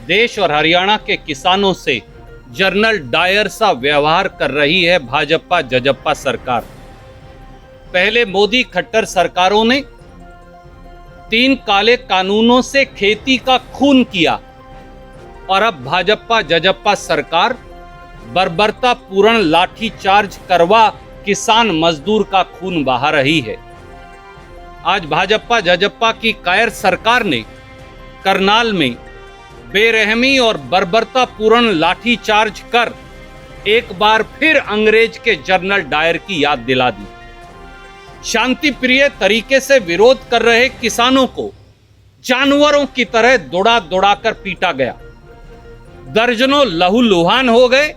देश और हरियाणा के किसानों से जनरल डायर सा व्यवहार कर रही है भाजपा जजप्पा सरकार। पहले मोदी खट्टर सरकारों ने 3 काले कानूनों से खेती का खून किया और अब भाजपा जजप्पा सरकार बर्बरतापूर्ण लाठीचार्ज करवा किसान मजदूर का खून बहा रही है। आज भाजपा जजप्पा की कायर सरकार ने करनाल में बेरहमी और बर्बरतापूर्ण लाठीचार्ज कर एक बार फिर अंग्रेज के जनरल डायर की याद दिला दी। शांति प्रिय तरीके से विरोध कर रहे किसानों को जानवरों की तरह दौड़ा दौड़ा कर पीटा गया। दर्जनों लहूलुहान हो गए,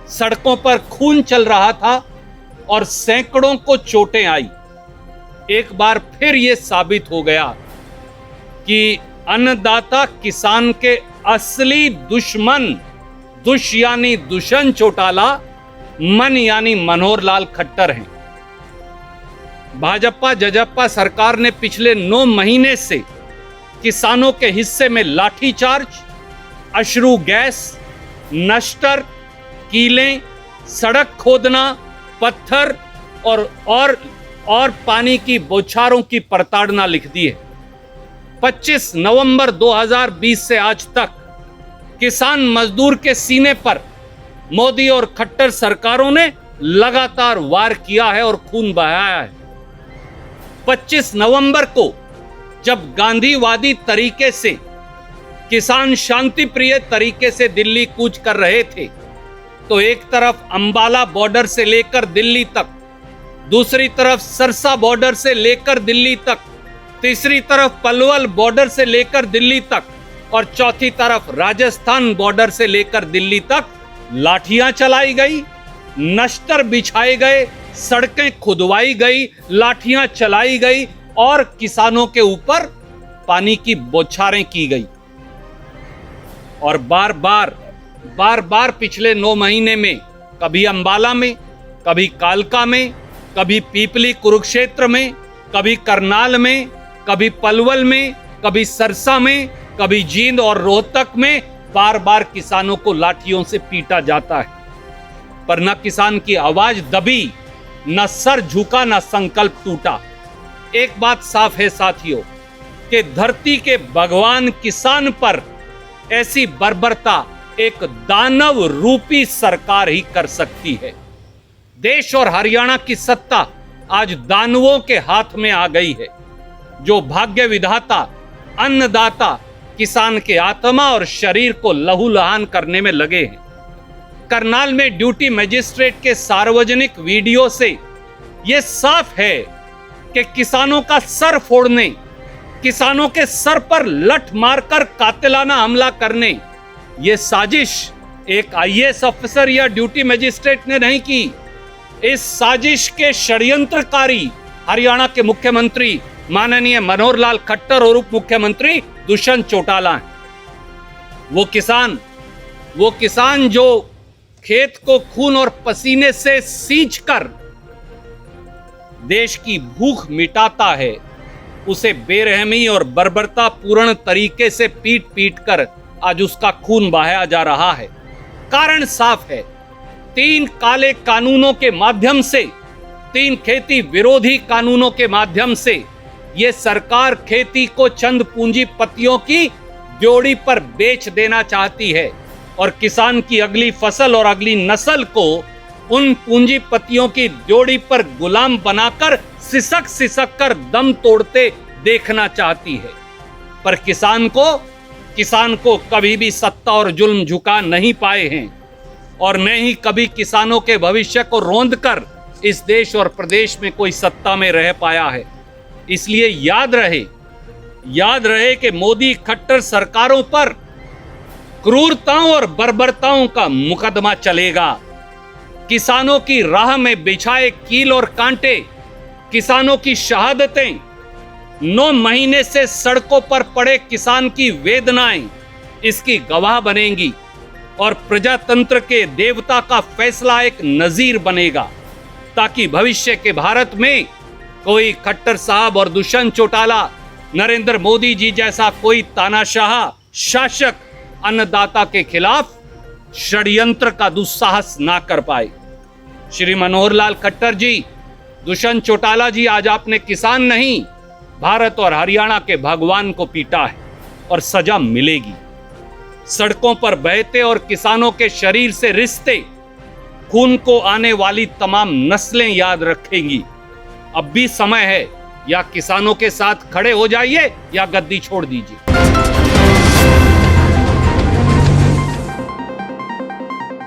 सड़कों पर खून चल रहा था और सैकड़ों को चोटें आई। एक बार फिर यह साबित हो गया कि अन्नदाता किसान के असली दुश्मन यानी दुष्यंत चौटाला, मन यानी मनोहर लाल खट्टर हैं। भाजपा जजप्पा सरकार ने पिछले 9 महीने से किसानों के हिस्से में लाठीचार्ज, अश्रु गैस, नश्तर, कीलें, सड़क खोदना, पत्थर और पानी की बौछारों की प्रताड़ना लिख दी है। 25 नवंबर 2020 से आज तक किसान मजदूर के सीने पर मोदी और खट्टर सरकारों ने लगातार वार किया है और खून बहाया है। 25 नवंबर को जब गांधीवादी तरीके से किसान शांति प्रिय तरीके से दिल्ली कूच कर रहे थे, तो एक तरफ अंबाला बॉर्डर से लेकर दिल्ली तक, दूसरी तरफ सरसा बॉर्डर से लेकर दिल्ली तक, तीसरी तरफ पलवल बॉर्डर से लेकर दिल्ली तक और चौथी तरफ राजस्थान बॉर्डर से लेकर दिल्ली तक लाठियां चलाई गई, नश्तर बिछाए गए, सड़कें खुदवाई गई, लाठियां चलाई गई और किसानों के ऊपर पानी की बौछारें की गई। और बार बार पिछले 9 महीने में कभी अंबाला में, कभी कालका में, कभी पीपली कुरुक्षेत्र में, कभी करनाल में, कभी पलवल में, कभी सरसा में, कभी जींद और रोहतक में बार बार किसानों को लाठियों से पीटा जाता है। पर न किसान की आवाज दबी, न सर झुका, न संकल्प टूटा। एक बात साफ है साथियों कि धरती के भगवान किसान पर ऐसी बर्बरता एक दानव रूपी सरकार ही कर सकती है। देश और हरियाणा की सत्ता आज दानवों के हाथ में आ गई है, जो भाग्य विधाता, अन्नदाता, किसान के आत्मा और शरीर को लहूलुहान करने में लगे हैं। करनाल में ड्यूटी मजिस्ट्रेट के सार्वजनिक वीडियो से यह साफ है कि किसानों का सर फोड़ने, किसानों के सर पर लठ मारकर कातिलाना हमला करने, यह साजिश एक आईएएस ऑफिसर या ड्यूटी मजिस्ट्रेट ने नहीं की। इस साजिश के षड्यंत्रकारी हरियाणा के मुख्यमंत्री माननीय मनोहर लाल खट्टर और उप मुख्यमंत्री दुष्यंत चौटाला हैं। वो किसान जो खेत को खून और पसीने से सींचकर देश की भूख मिटाता है, उसे बेरहमी और बर्बरतापूर्ण तरीके से पीट कर आज उसका खून बहाया जा रहा है। कारण साफ है, 3 काले कानूनों के माध्यम से, 3 खेती विरोधी कानूनों के माध्यम से ये सरकार खेती को चंद पूंजीपतियों की ड्योढ़ी पर बेच देना चाहती है और किसान की अगली फसल और अगली नस्ल को उन पूंजीपतियों की ड्योढ़ी पर गुलाम बनाकर सिसक कर दम तोड़ते देखना चाहती है। पर किसान को कभी भी सत्ता और जुल्म झुका नहीं पाए हैं और न ही कभी किसानों के भविष्य को रौंद कर इस देश और प्रदेश में कोई सत्ता में रह पाया है। इसलिए याद रहे कि मोदी खट्टर सरकारों पर क्रूरताओं और बर्बरताओं का मुकदमा चलेगा। किसानों की राह में बिछाए कील और कांटे, किसानों की शहादतें, 9 महीने से सड़कों पर पड़े किसान की वेदनाएं इसकी गवाह बनेंगी और प्रजातंत्र के देवता का फैसला एक नजीर बनेगा, ताकि भविष्य के भारत में कोई खट्टर साहब और दुष्यंत चौटाला, नरेंद्र मोदी जी जैसा कोई तानाशाह शासक अन्नदाता के खिलाफ षड्यंत्र का दुस्साहस ना कर पाए। श्री मनोहर लाल खट्टर जी, दुष्यंत चौटाला जी, आज आपने किसान नहीं, भारत और हरियाणा के भगवान को पीटा है और सजा मिलेगी। सड़कों पर बहते और किसानों के शरीर से रिश्ते खून को आने वाली तमाम नस्लें याद रखेंगी। अब भी समय है, या किसानों के साथ खड़े हो जाइए या गद्दी छोड़ दीजिए।